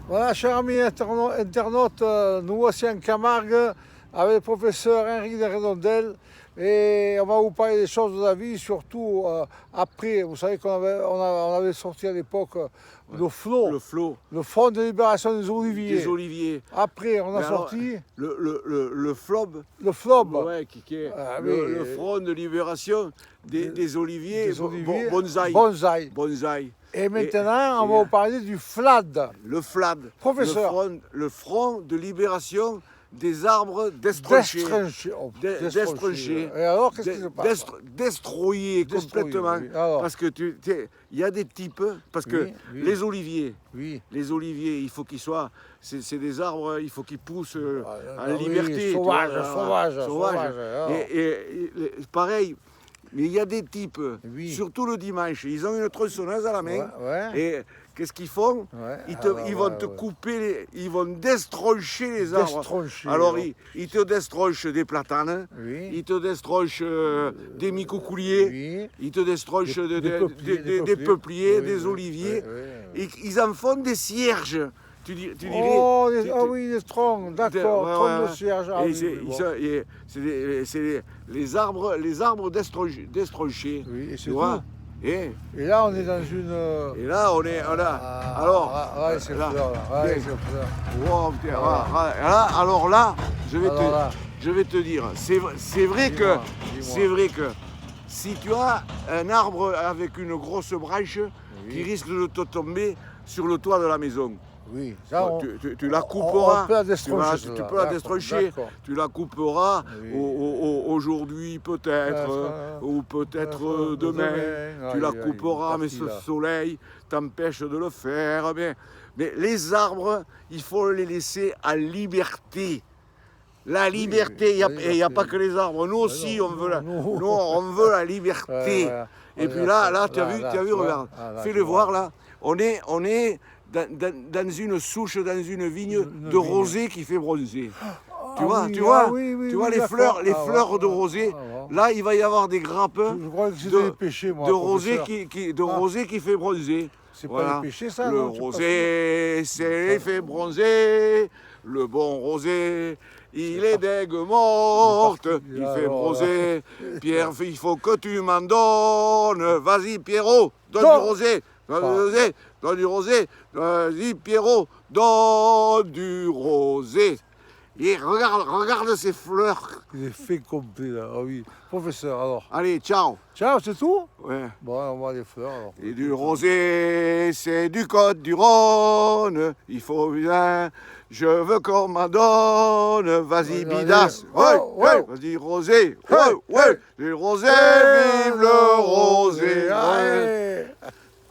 Voilà, cher ami internaute, nous voici en Camargue avec le professeur Henri de Redondel et on va vous parler des choses de la vie, surtout après. Vous savez on avait sorti à l'époque le FLO, le Front de Libération des Oliviers. Après, on a sorti le FLOB. Le FLOB. Ouais, qui est le Front de Libération des Oliviers, Bonsaï. Et maintenant, on va vous parler du FLAD. Le FLAD. Professeur. Le Front de Libération des arbres destronchés. Et alors, qu'est-ce qui se passe? Destroyés complètement. Oui. Parce que il y a des types, parce que les oliviers, il faut qu'ils soient, c'est des arbres, il faut qu'ils poussent en liberté. Sauvages. Et pareil. Mais il y a des types, surtout le dimanche, ils ont une tronçonneuse à la main. Et qu'est-ce qu'ils font? Ils vont te couper, ils vont destroncher les arbres. Alors ils te destronchent des platanes, ils te destronchent des micocouliers, ils te destronchent des peupliers, des oliviers. Et ils en font des cierges. Tu dirais, des troncs, d'accord, troncs de cierge. C'est les arbres destronchés. Oui, et c'est tu vois. Et là, on est dans une. Et là, on a. Alors. Alors là, je vais te dire, c'est vrai que si tu as un arbre avec une grosse branche qui risque de te tomber sur le toit de la maison. Oui, ça tu la couperas, tu peux la destroncher, tu la couperas aujourd'hui peut-être, ou peut-être demain, tu la couperas, mais ce soleil t'empêche de le faire. Mais les arbres, il faut les laisser à liberté. La liberté, il n'y a pas que les arbres, nous aussi on veut la liberté. Et puis là, tu as vu, regarde, fais-le voir là, on est dans une souche, dans une vigne de rosée qui fait bronzer. Tu vois les fleurs de rosée. Là, il va y avoir des grappes de rosée qui fait bronzer. C'est pas les péchés, ça? Le rosé, c'est fait bronzer. Le bon rosé, il est d'aigue morte. Il fait bronzer. Pierre, il faut que tu m'en donnes. Vas-y, Pierrot, donne du rosé. Donne du rosé, vas-y Pierrot, donne du rosé. Et regarde ces fleurs. L'effet complet là, ah oui. Professeur, alors. Allez, ciao. Ciao, c'est tout? Ouais. Bon, on voit les fleurs alors. Et du rosé, c'est du Côte du Rhône. Il faut bien, je veux qu'on m'en donne. Vas-y, bidasse. Vas-y, rosé. Du rosé, vive le rosé.